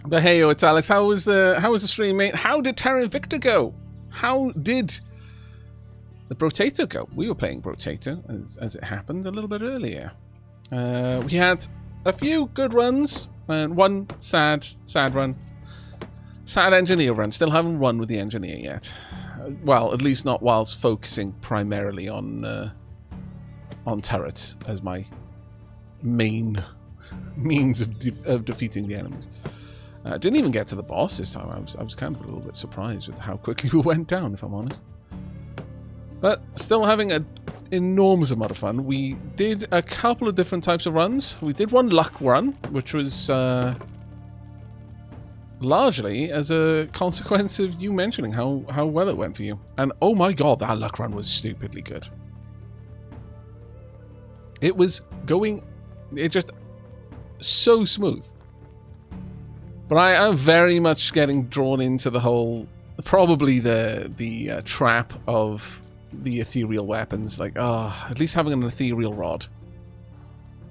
But hey, it's Alex. How was the stream, mate? How did Terra Invicta go? How did the Brotato go? We were playing Brotato as it happened a little bit earlier. We had a few good runs and one sad run. Sad engineer run. Still haven't run with the engineer yet. Well, at least not whilst focusing primarily on turrets as my main means of defeating the enemies. Didn't even get to the boss this time. I was kind of a little bit surprised with how quickly we went down, if I'm honest. But still having an enormous amount of fun. We did a couple of different types of runs. We did one luck run, which was largely as a consequence of you mentioning how well it went for you. And oh my god, that luck run was stupidly good. It was going... It just... so smooth. But I am very much getting drawn into the whole... Probably the trap of the ethereal weapons. Like, at least having an ethereal rod.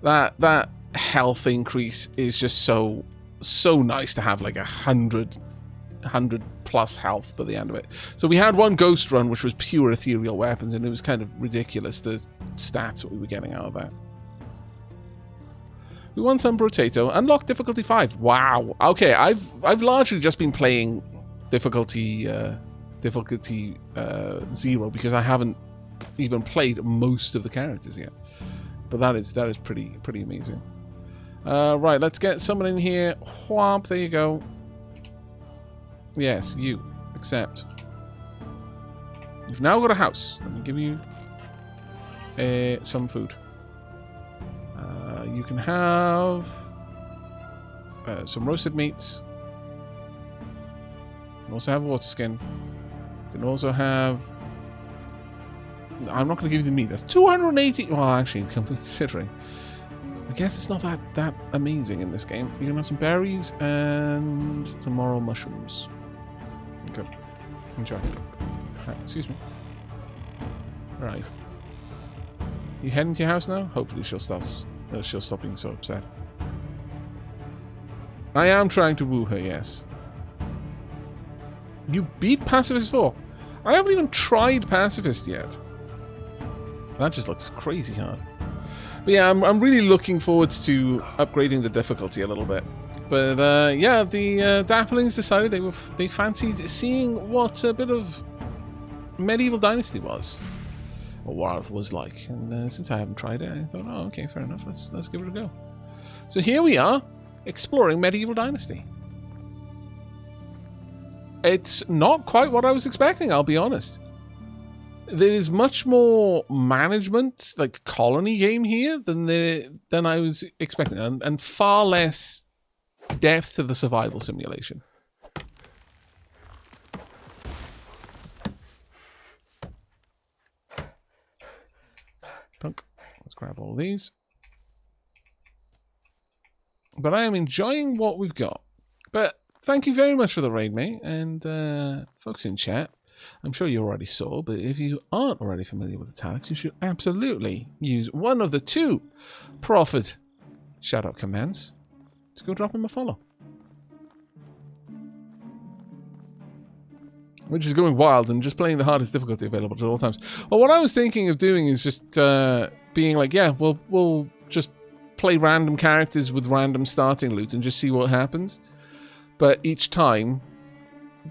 That health increase is just so nice to have, like 100 plus health by the end of it. So we had one ghost run which was pure ethereal weapons, and it was kind of ridiculous the stats that we were getting out of that. We won some Brotato. Unlocked difficulty 5. Wow. Okay, I've largely just been playing difficulty 0 because I haven't even played most of the characters yet. But that is pretty amazing. Right, let's get someone in here. Whomp, there you go. Yes, you. Accept. You've now got a house. Let me give you some food. You can have some roasted meats. You can also have water skin. You can also have... I'm not going to give you the meat. That's 280... Well, actually, considering... I guess it's not that amazing in this game. You can have some berries and some moral mushrooms. Okay. Enjoy. Excuse me. Right. You heading to your house now? Hopefully she'll stop being so upset. I am trying to woo her, yes. You beat Pacifist 4. I haven't even tried Pacifist yet. That just looks crazy hard. But yeah, I'm really looking forward to upgrading the difficulty a little bit. But yeah, the Dapplings decided they fancied seeing what a bit of Medieval Dynasty was. Or what it was like. And since I haven't tried it, I thought, oh, okay, fair enough. Let's give it a go. So here we are, exploring Medieval Dynasty. It's not quite what I was expecting, I'll be honest. There is much more management, like colony game here, than I was expecting, and far less depth to the survival simulation. Dunk. Let's grab all these. But I am enjoying what we've got. But thank you very much for the raid, mate. And folks in chat, I'm sure you already saw, but if you aren't already familiar with Italics, you should absolutely use one of the 2 profit shout-out commands to go drop him a follow. Which is going wild and just playing the hardest difficulty available at all times. Well, what I was thinking of doing is just being like, yeah, we'll just play random characters with random starting loot and just see what happens. But each time,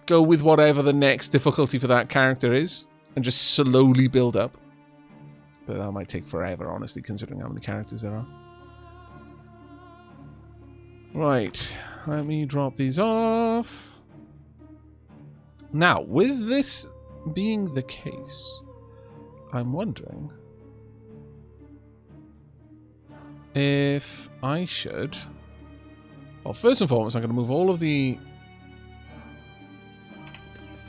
go with whatever the next difficulty for that character is and just slowly build up. But that might take forever, honestly, considering how many characters there are. Right, let me drop these off. Now, with this being the case, I'm wondering if I should... Well, first and foremost, I'm going to move all of the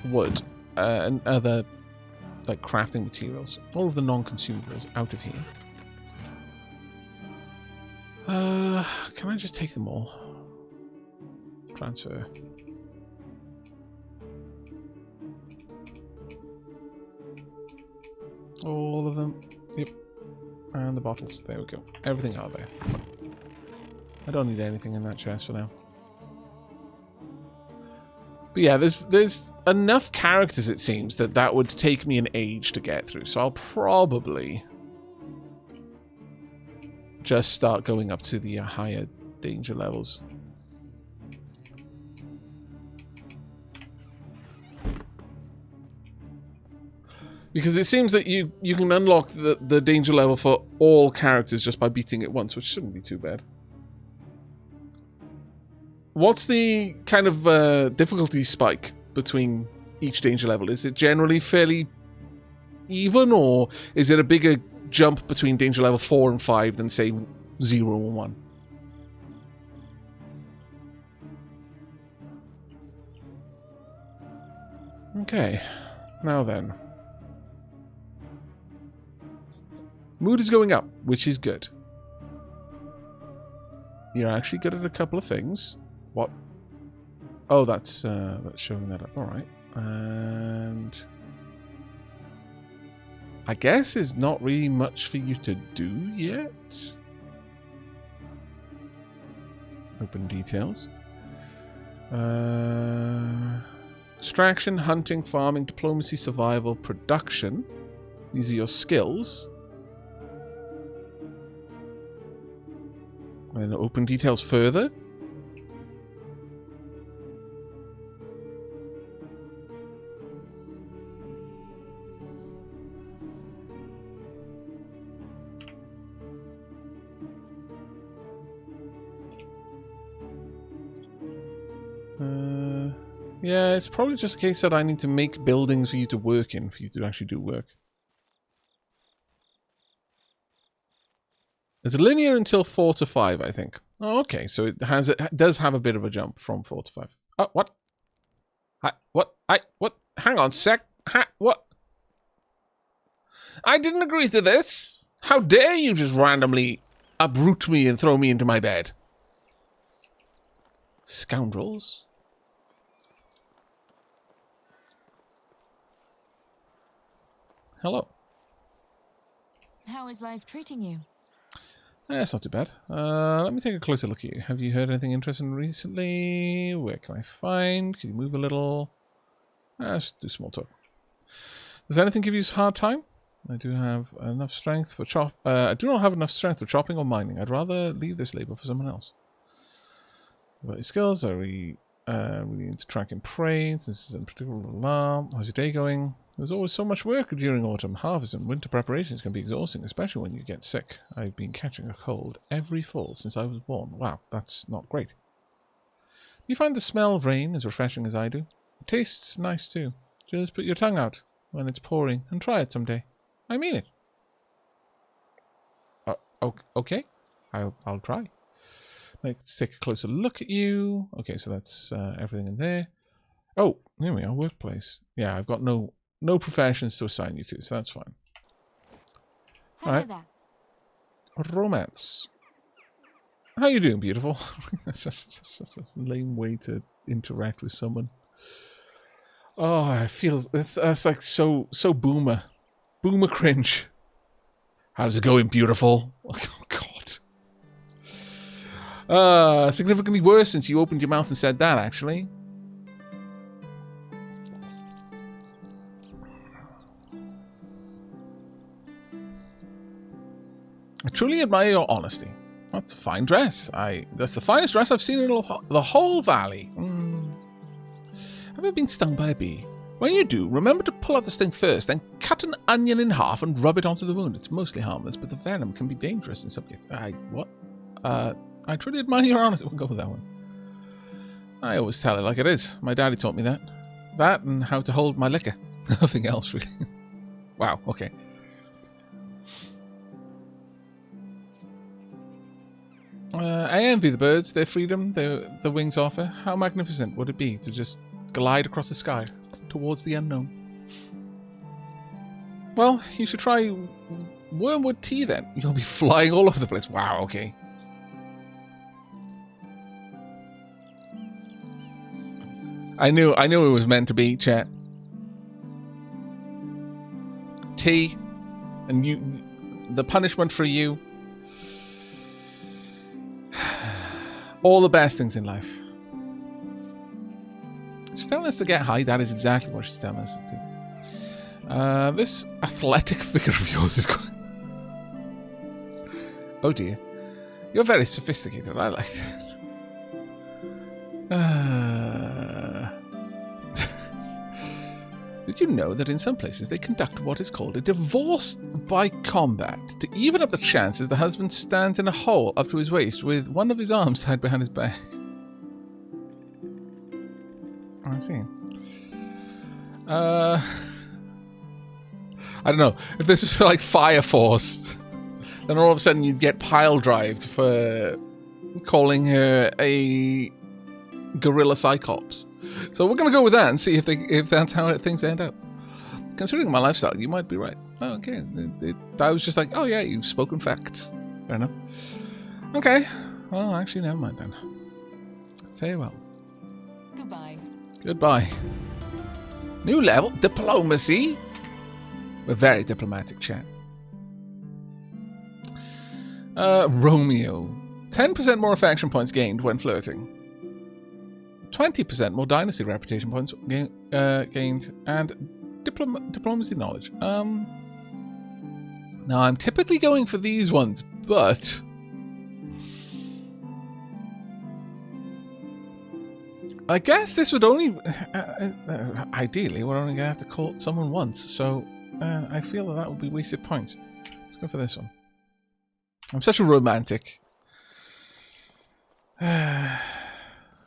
wood and other like crafting materials, all of the non-consumables out of here. Can I just take them all? Transfer. All of them. Yep. And the bottles. There we go. Everything out there. I don't need anything in that chest for now. But yeah, there's enough characters, it seems, that would take me an age to get through. So I'll probably just start going up to the higher danger levels. Because it seems that you can unlock the danger level for all characters just by beating it once, which shouldn't be too bad. What's the kind of difficulty spike between each danger level? Is it generally fairly even, or is it a bigger jump between danger level 4 and 5 than, say, 0 and 1? Okay, now then. Mood is going up, which is good. You're actually good at a couple of things. What? Oh, that's showing that up. All right. And I guess there's not really much for you to do yet. Open details. Extraction, hunting, farming, diplomacy, survival, production. These are your skills. And open details further. Yeah, it's probably just a case that I need to make buildings for you to work in, for you to actually do work. It's linear until 4 to 5, I think. Oh, okay, so it does have a bit of a jump from 4 to 5. Oh, what? What? Hang on a sec. What? I didn't agree to this. How dare you just randomly uproot me and throw me into my bed? Scoundrels. Hello. How is life treating you? It's not too bad. Let me take a closer look at you. Have you heard anything interesting recently? Where can I find? Can you move a little? Let's do small talk. Does anything give you a hard time? I do have enough strength for I do not have enough strength for chopping or mining. I'd rather leave this labor for someone else. What about your skills? Are we really into tracking prey? This is in particular alarm. How's your day going? There's always so much work during autumn. Harvest and winter preparations can be exhausting, especially when you get sick. I've been catching a cold every fall since I was born. Wow, that's not great. Do you find the smell of rain as refreshing as I do? It tastes nice too. Just put your tongue out when it's pouring and try it someday. I mean it. Okay. I'll try. Let's take a closer look at you. Okay, so that's everything in there. Oh, here we are, workplace. Yeah, I've got no professions to assign you to, so that's fine. All right. Romance. How you doing, beautiful? That's such a lame way to interact with someone. Oh, I feel that's like so boomer cringe. How's it going, beautiful? Oh God. Significantly worse since you opened your mouth and said that, actually. I truly admire your honesty. That's a fine dress. That's the finest dress I've seen in the whole valley. Have you been stung by a bee? When you do, remember to pull out the sting first, then cut an onion in half and rub it onto the wound. It's mostly harmless, but the venom can be dangerous in some cases. What? I truly admire your honesty. We'll go with that one. I always tell it like it is. My daddy taught me that. That and how to hold my liquor. Nothing else, really. Wow, okay. I envy the birds, their freedom, the wings offer. How magnificent would it be to just glide across the sky towards the unknown? Well, you should try wormwood tea then. You'll be flying all over the place. Wow, okay. I knew it was meant to be, chat. Tea, and the punishment for you. All the best things in life. She's telling us to get high. That is exactly what she's telling us to do. This athletic figure of yours is quite... Oh dear. You're very sophisticated. I like that. Did you know that in some places they conduct what is called a divorce by combat to even up the chances the husband stands in a hole up to his waist with one of his arms tied behind his back? I see. I don't know. If this is like Fire Force, then all of a sudden you'd get pile drived for calling her a gorilla cyclops. So we're going to go with that and see if that's how things end up. Considering my lifestyle, you might be right. Oh, okay. I was just like, oh yeah, you've spoken facts. Fair enough. Okay. Well, actually, never mind then. Farewell. Goodbye. Goodbye. New level, diplomacy. We're very diplomatic, chat. Romeo. 10% more affection points gained when flirting. 20% more dynasty reputation points gained, and diplomacy knowledge. Now I'm typically going for these ones, but I guess this would only ideally we're only gonna have to court someone once, so I feel that would be wasted points. Let's go for this one. I'm such a romantic.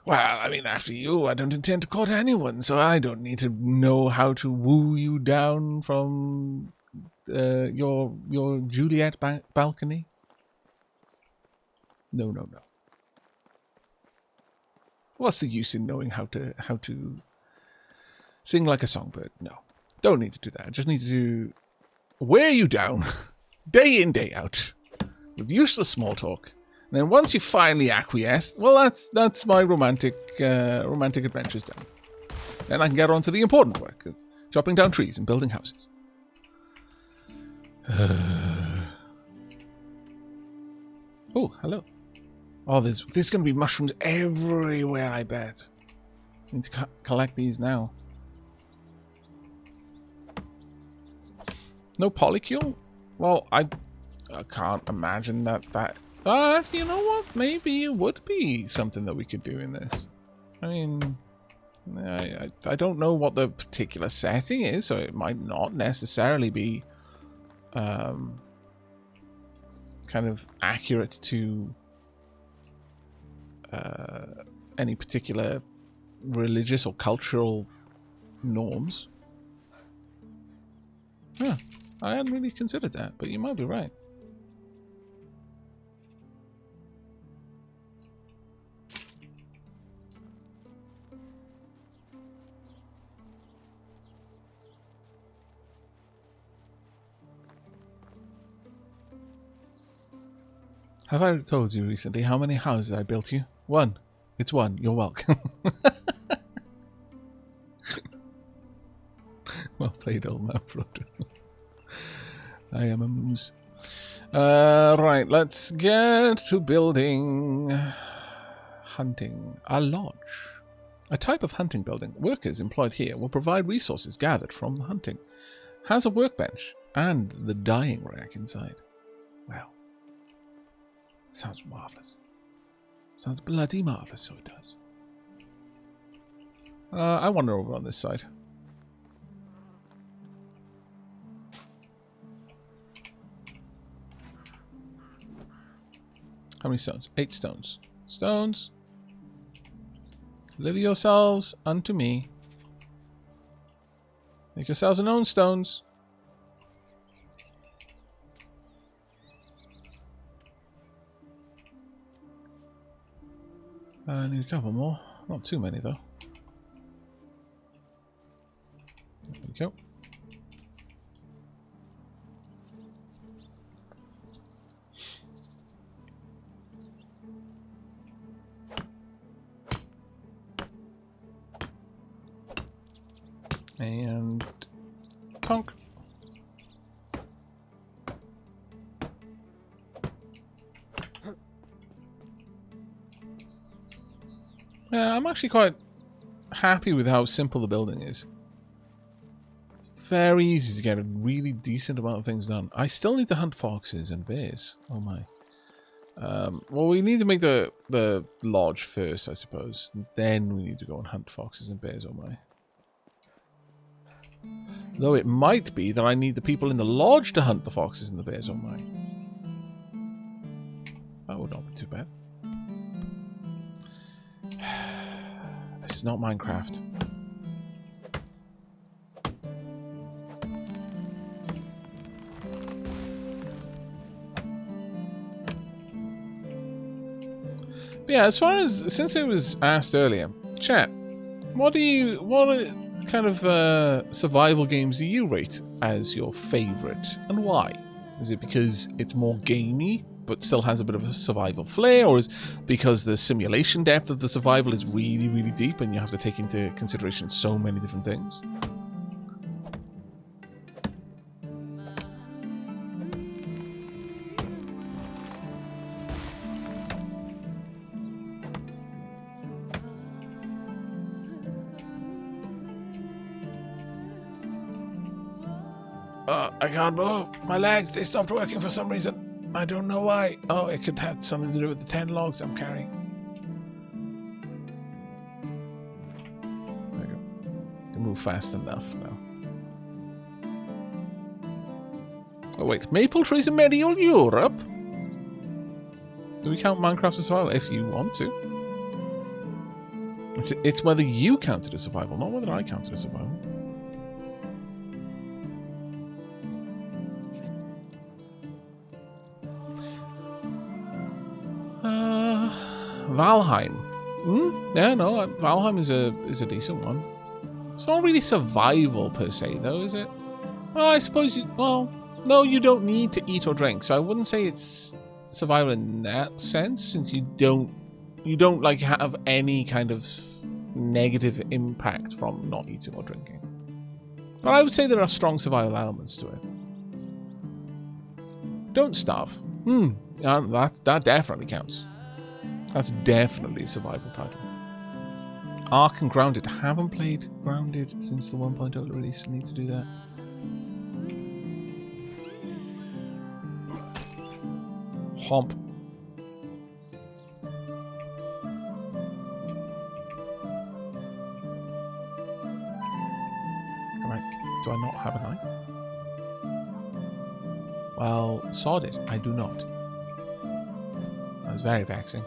Well, I mean, after you, I don't intend to court anyone, so I don't need to know how to woo you down from your Juliet balcony. No. What's the use in knowing how to sing like a songbird? No, don't need to do that. I just need to wear you down, day in, day out, with useless small talk. And then once you finally acquiesce, well, that's my romantic adventures done. Then I can get on to the important work of chopping down trees and building houses. Oh, hello. Oh, there's going to be mushrooms everywhere, I bet. I need to collect these now. No polycule? Well, I can't imagine that... you know what? Maybe it would be something that we could do in this. I mean, I don't know what the particular setting is, so it might not necessarily be kind of accurate to any particular religious or cultural norms. Huh. I hadn't really considered that, but you might be right. Have I told you recently how many houses I built you? 1. It's 1. You're welcome. Well played, old man, Frodo. I am a moose. Right, let's get to building. Hunting. A lodge. A type of hunting building. Workers employed here will provide resources gathered from hunting. Has a workbench and the dyeing rack inside. Wow. Sounds marvellous. Sounds bloody marvellous, so it does. I wander over on this side. How many stones? 8 stones. Stones. Deliver yourselves unto me. Make yourselves an own stones. I need a couple more. Not too many, though. There we go. And punk. Yeah, I'm actually quite happy with how simple the building is. Very easy to get a really decent amount of things done. I still need to hunt foxes and bears. Oh my. Well, we need to make the lodge first, I suppose. Then we need to go and hunt foxes and bears. Oh my. Though it might be that I need the people in the lodge to hunt the foxes and the bears. Oh my. That would not be too bad. This is not Minecraft. But yeah, as far as, since it was asked earlier, chat, what kind of survival games do you rate as your favourite, and why? Is it because it's more gamey but still has a bit of a survival flair, or is it because the simulation depth of the survival is really, really deep and you have to take into consideration so many different things? I can't move. My legs, they stopped working for some reason. I don't know why. Oh, it could have something to do with the 10 logs I'm carrying. There you go. Can move fast enough now. Oh wait, maple trees in medieval Europe? Do we count Minecraft as survival? If you want to. It's whether you count it as survival, not whether I count it as survival. Valheim. Yeah, no, Valheim is a decent one. It's not really survival per se, though, is it? Well, I suppose you... Well, no, you don't need to eat or drink, so I wouldn't say it's survival in that sense, since you don't like have any kind of negative impact from not eating or drinking. But I would say there are strong survival elements to it. Don't starve. That definitely counts. That's definitely a survival title. Ark and Grounded. Haven't played Grounded since the 1.0 release. Need to do that. Homp. Do I not have a knife? Well, sod it. I do not. That's very vexing.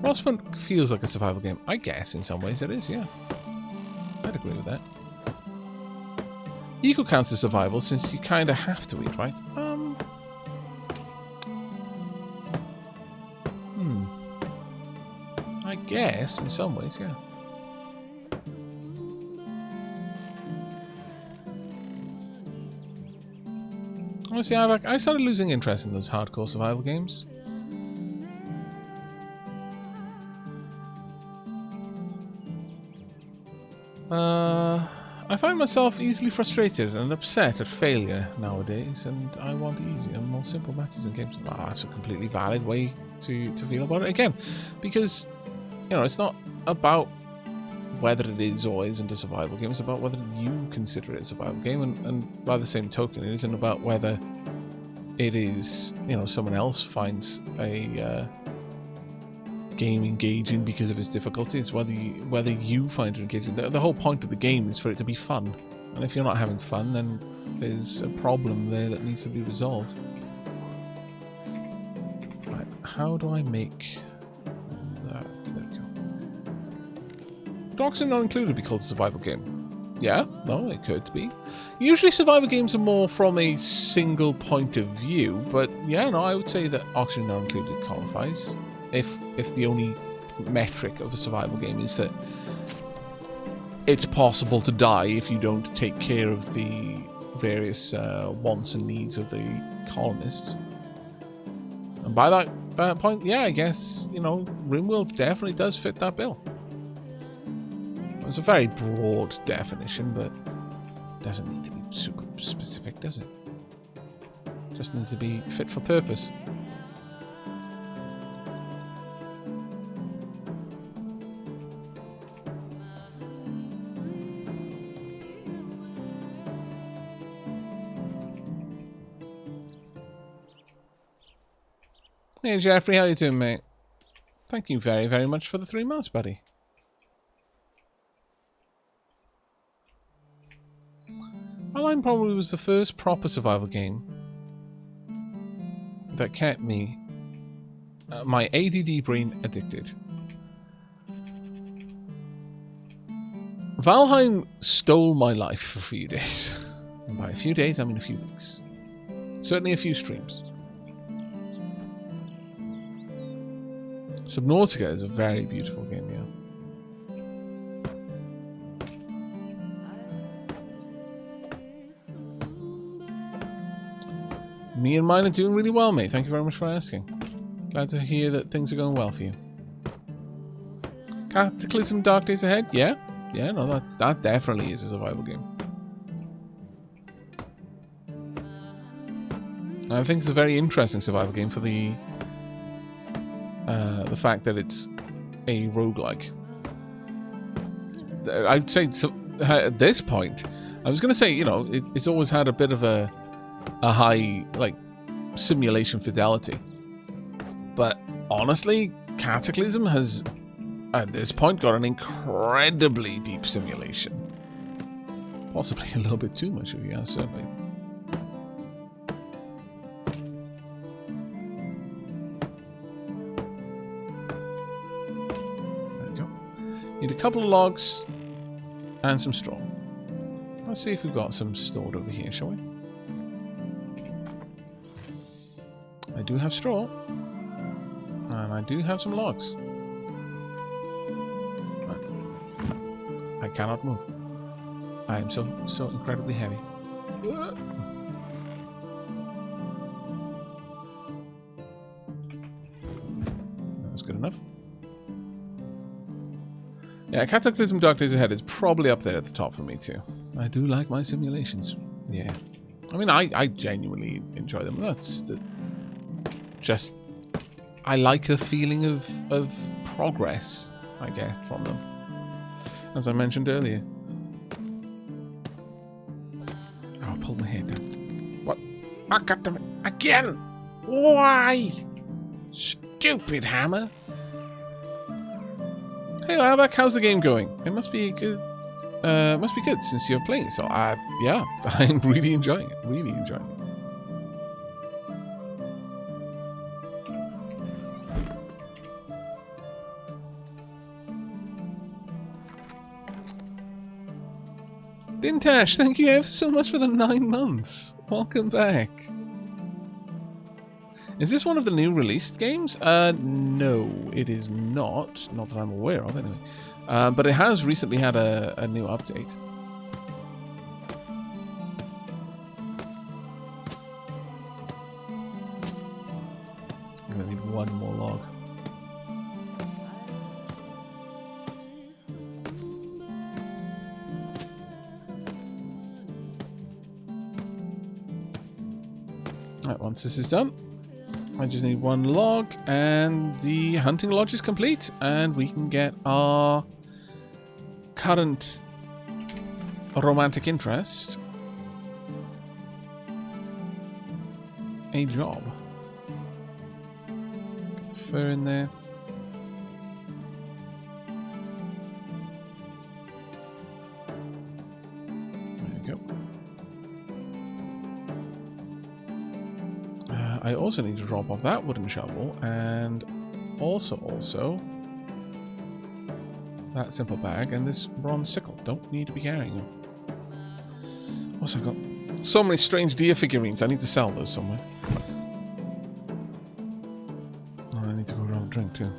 Frostpunk feels like a survival game. I guess in some ways it is, yeah. I'd agree with that. Eco counts as survival since you kind of have to eat, right? I guess in some ways, yeah. Honestly, Aavak, I started losing interest in those hardcore survival games. I find myself easily frustrated and upset at failure nowadays, and I want easier and more simple methods in games. Oh, that's a completely valid way to feel about it. Again, because, you know, it's not about whether it is or isn't a survival game, it's about whether you consider it a survival game, and by the same token, it isn't about whether it is, you know, someone else finds a game engaging because of its difficulty. It's whether you find it engaging. The whole point of the game is for it to be fun, and if you're not having fun, then there's a problem there that needs to be resolved. Right, how do I make that? There we go. Dogs are not included to be called a survival game. Yeah, no, it could be. Usually survival games are more from a single point of view, but yeah, no, I would say that Oxygen Not Included qualifies. If the only metric of a survival game is that it's possible to die if you don't take care of the various wants and needs of the colonists. And by that point, yeah, I guess, you know, RimWorld definitely does fit that bill. It's a very broad definition, but doesn't need to be super specific, does it? Just needs to be fit for purpose. Hey Jeffrey, how you doing, mate? Thank you very, very much for the 3 months, buddy. Online probably was the first proper survival game that kept me, my ADD brain, addicted. Valheim stole my life for a few days. And by a few days, I mean a few weeks. Certainly a few streams. Subnautica is a very beautiful game, yeah. Me and mine are doing really well, mate. Thank you very much for asking. Glad to hear that things are going well for you. Cataclysm Dark Days Ahead? Yeah. Yeah, no, that definitely is a survival game. I think it's a very interesting survival game for the fact that it's a roguelike. I'd say at this point, I was going to say, you know, it's always had a bit of a high, like, simulation fidelity. But honestly, Cataclysm has, at this point, got an incredibly deep simulation. Possibly a little bit too much of you, yeah, certainly. Need a couple of logs and some straw. Let's see if we've got some stored over here, shall we? I do have straw. And I do have some logs. Right. I cannot move. I am so incredibly heavy. That's good enough. Yeah, Cataclysm Dark Days Ahead is probably up there at the top for me too. I do like my simulations. Yeah. I mean, I genuinely enjoy them. Just... I like the feeling of progress I get from them. As I mentioned earlier. Oh, I pulled my head down. What? I got them again! Why? Stupid hammer! Hey Aavak, how's the game going? It must be good. Must be good since you're playing. So yeah, I'm really enjoying it. Really enjoying it. Dintash, thank you ever so much for the 9 months. Welcome back. Is this one of the new released games? No, it is not. Not that I'm aware of, anyway. But it has recently had a new update. I'm going to need one more log. Right, once this is done, I just need one log, and the hunting lodge is complete, and we can get our current romantic interest a job. Get the fur in there. There we go. I also need to drop off that wooden shovel, and also that simple bag and this bronze sickle. Don't need to be carrying them. Also, I've got so many strange deer figurines. I need to sell those somewhere. Oh, I need to go grab a drink too.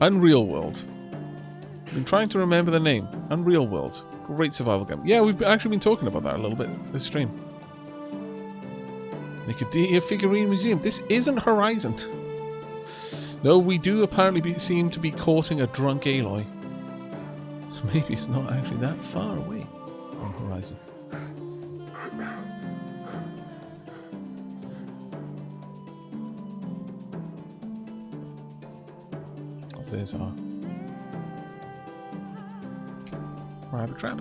Unreal World. I've been trying to remember the name. Unreal World. Great survival game. Yeah, we've actually been talking about that a little bit this stream. Make a deer figurine museum. This isn't Horizon. Though we do apparently seem to be courting a drunk Aloy. So maybe it's not actually that far away on the horizon. Oh, there's our rabbit trap.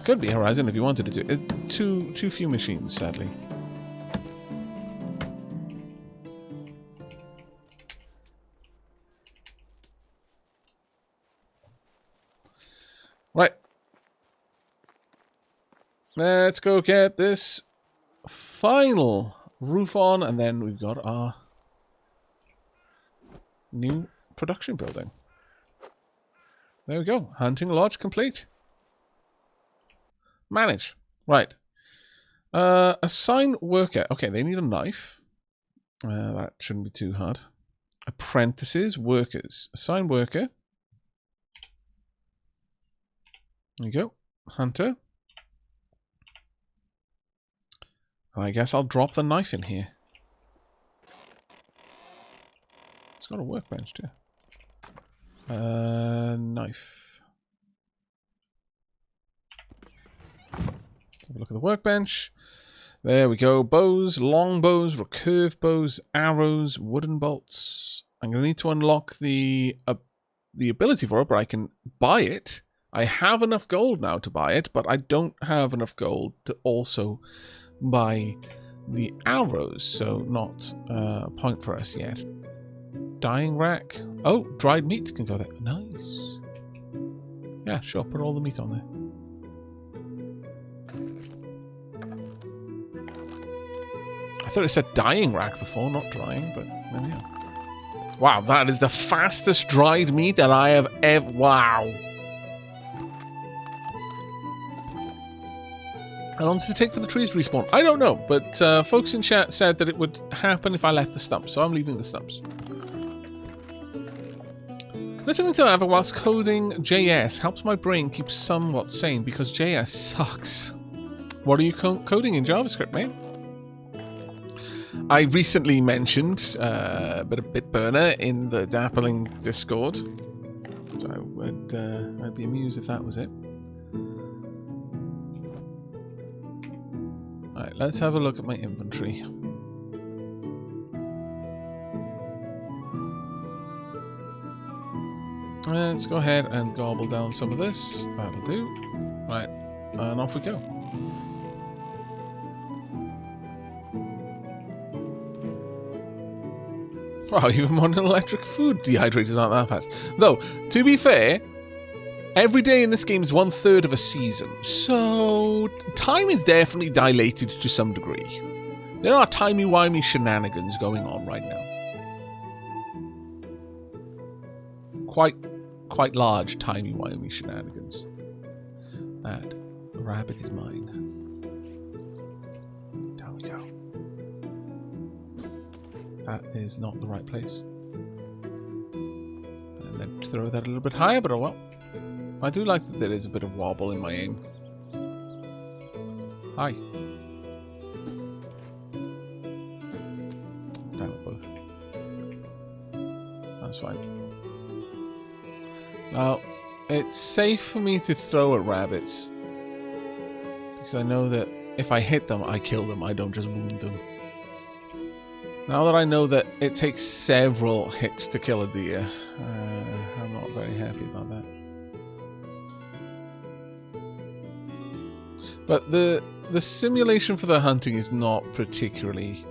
Could be Horizon if you wanted to do it. Too few machines, sadly. Right. Let's go get this final roof on, and then we've got our new production building. There we go. Hunting lodge complete. Manage. Right. Assign worker. Okay, they need a knife. That shouldn't be too hard. Apprentices, workers. Assign worker. There you go. Hunter. I guess I'll drop the knife in here. It's got a workbench too. Knife. Have a look at the workbench. There we go. Bows, long bows, recurve bows, arrows, wooden bolts. I'm going to need to unlock the ability for it, but I can buy it. I have enough gold now to buy it, but I don't have enough gold to also buy the arrows, so not a point for us yet. Dyeing rack. Oh, dried meat can go there. Nice. Yeah, sure. Put all the meat on there. I thought it said dyeing rack before, not drying, but there we are. Wow, that is the fastest dried meat that I have ever... Wow. How long does it take for the trees to respawn? I don't know, but folks in chat said that it would happen if I left the stumps, so I'm leaving the stumps. Listening to Aavak whilst coding JS helps my brain keep somewhat sane because JS sucks. What are you coding in JavaScript, mate? I recently mentioned a bit of Bitburner in the Dappling Discord. So I'd be amused if that was it. Alright, let's have a look at my inventory. Let's go ahead and gobble down some of this. That'll do. Right, and off we go. Wow, even modern electric food dehydrators aren't that fast. Though, to be fair, every day in this game is 1/3 of a season, so time is definitely dilated to some degree. There are timey-wimey shenanigans going on right now. Quite large timey-wimey shenanigans. That rabbit is mine. Down we go. That is not the right place. And then throw that a little bit higher, but oh well. I do like that there is a bit of wobble in my aim. Hi. Down with both. That's fine. Now, it's safe for me to throw at rabbits. Because I know that if I hit them, I kill them. I don't just wound them. Now that I know that it takes several hits to kill a deer, I'm not very happy about that. But the simulation for the hunting is not particularly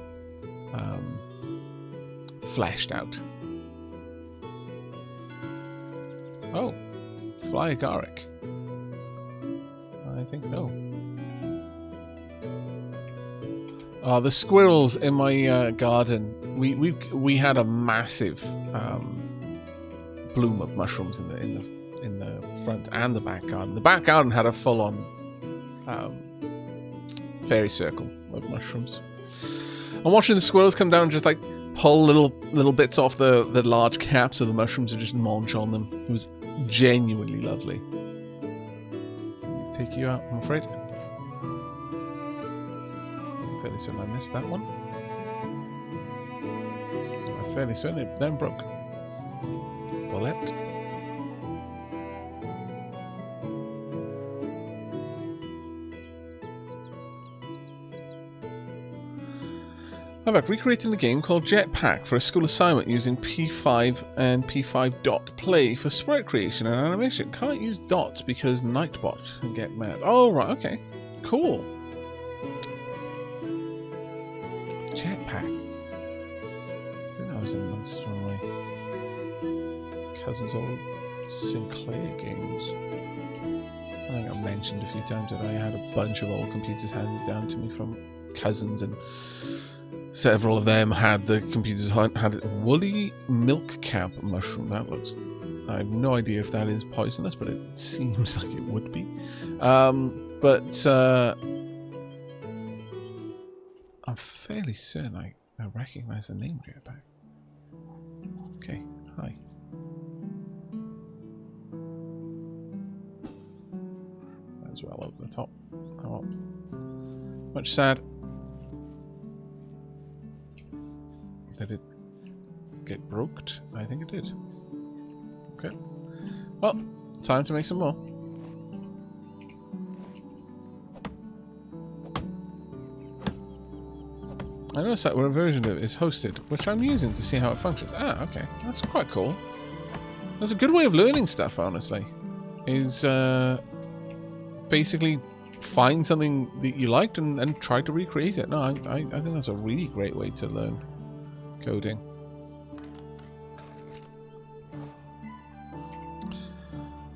fleshed out. Oh, fly agaric. I think no. Oh, the squirrels in my garden. We had a massive bloom of mushrooms in the front and the back garden. The back garden had a full-on fairy circle of mushrooms. I'm watching the squirrels come down and just like pull little bits off the large caps of the mushrooms and just munch on them. It was genuinely lovely. Take you out, I'm afraid. fairly certain I missed that one. I'm fairly certain it then broke. Bullet. Aavak recreating a game called Jetpack for a school assignment using P5 and P5 dot play for sprite creation and animation. Can't use dots because Nightbot can get mad. Oh, right, okay. Cool. Jetpack. I think that was amongst one of my cousin's old Sinclair games. I think I mentioned a few times that I had a bunch of old computers handed down to me from cousins, and several of them had the computers had a woolly milk cap mushroom. That looks... I have no idea if that is poisonous, but it seems like it would be. I'm fairly certain I recognize the name Jetpack. Okay, hi. As well over the top. Oh well. Much sad. Did it get broked? I think it did. Okay. Well, time to make some more. I noticed that where a version of it is hosted, which I'm using to see how it functions. Ah, okay. That's quite cool. That's a good way of learning stuff, honestly. Is basically find something that you liked and try to recreate it. No, I think that's a really great way to learn coding.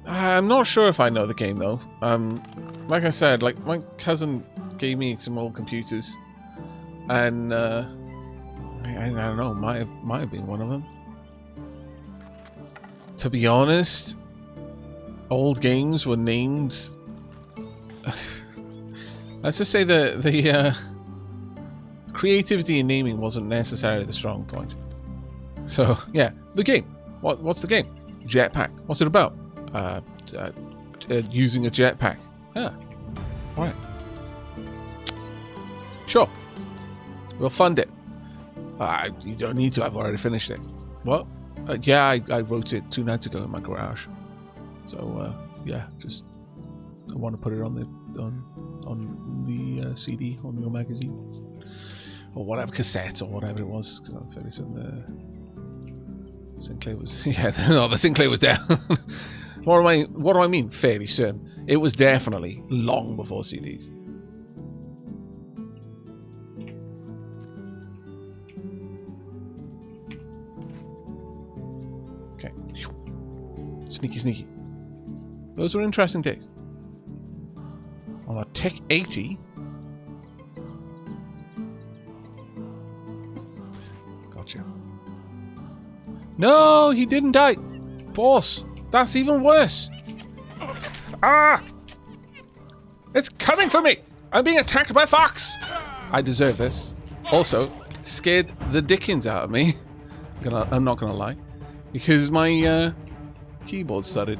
I'm not sure if I know the game though. Like I said, like my cousin gave me some old computers, and I don't know, might have been one of them. To be honest, old games were named. Let's just say the creativity in naming wasn't necessarily the strong point. So yeah, the game. What's the game? Jetpack. What's it about? Using a jetpack. Ah, right. Sure. We'll fund it. You don't need to. I've already finished it. What? Yeah, I wrote it 2 nights ago in my garage. So yeah, just I want to put it on the CD on your magazine or whatever, cassette or whatever it was, because I'm fairly certain the Sinclair was the Sinclair was down. What do I mean? Fairly certain. It was definitely long before CDs. Okay. Sneaky. Those were interesting days. On a Tech 80. Gotcha. No, he didn't die. Boss, that's even worse. Ah! It's coming for me! I'm being attacked by a fox! I deserve this. Also, scared the dickens out of me. I'm not gonna lie. Because my keyboard started...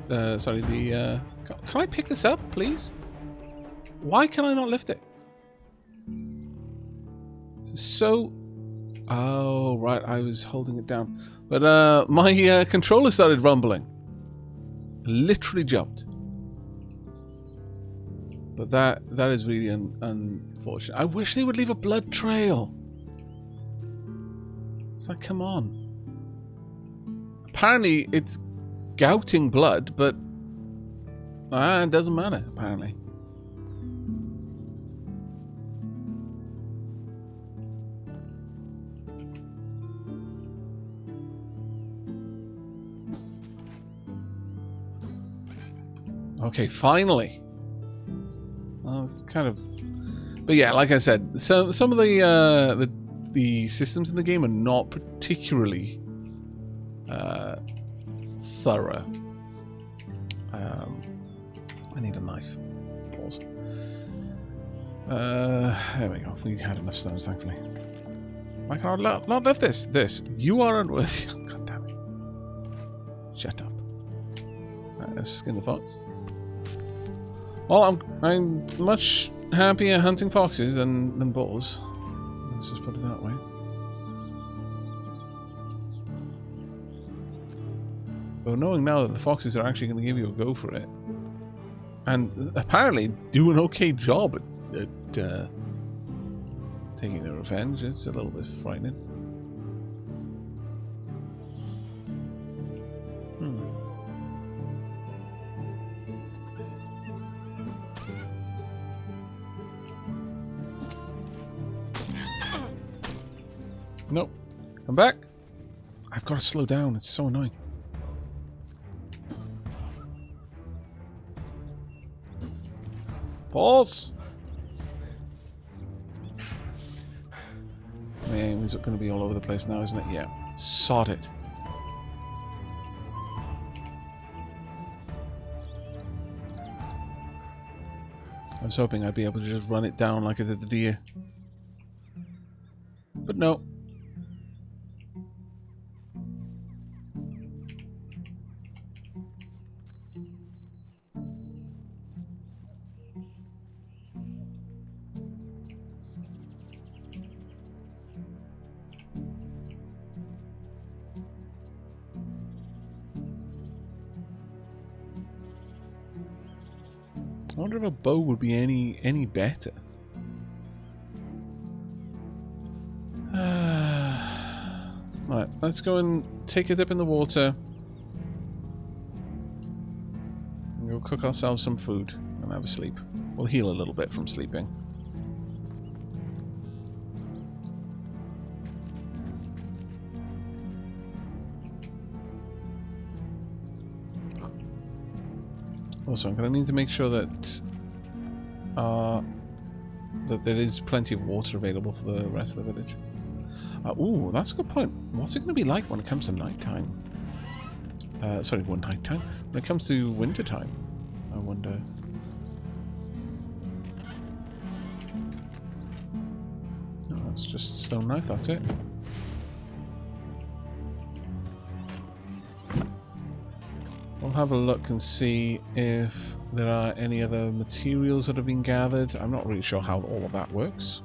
Can I pick this up, please? Why can I not lift it? So... Oh, right, I was holding it down. But my controller started rumbling. Literally jumped. But that is really unfortunate. I wish they would leave a blood trail. It's like, come on. Apparently, it's gouting blood, but it doesn't matter, apparently. Okay, finally. Well, it's kind of... But yeah, like I said, some of the systems in the game are not particularly thorough. I need a knife. Pause. There we go. We had enough stones, thankfully. Why can't I not lift this? This. You are unworthy. Oh, God damn it. Shut up. Right, let's skin the fox. Well, I'm much happier hunting foxes than boars. Let's just put it that way. Though knowing now that the foxes are actually going to give you a go for it, and apparently do an okay job at taking their revenge, it's a little bit frightening. Nope. Come back. I've got to slow down. It's so annoying. Balls! My aim is going to be all over the place now, isn't it? Yeah. Sod it. I was hoping I'd be able to just run it down like I did the deer. But no. I wonder if a bow would be any better. Right, let's go and take a dip in the water. And we'll cook ourselves some food and have a sleep. We'll heal a little bit from sleeping. Also, I'm going to need to make sure that that there is plenty of water available for the rest of the village. Ooh, that's a good point. What's it going to be like when it comes to nighttime? Sorry, nighttime. When it comes to wintertime, I wonder. Oh, that's just a stone knife. That's it. We'll have a look and see if there are any other materials that have been gathered. I'm not really sure how all of that works.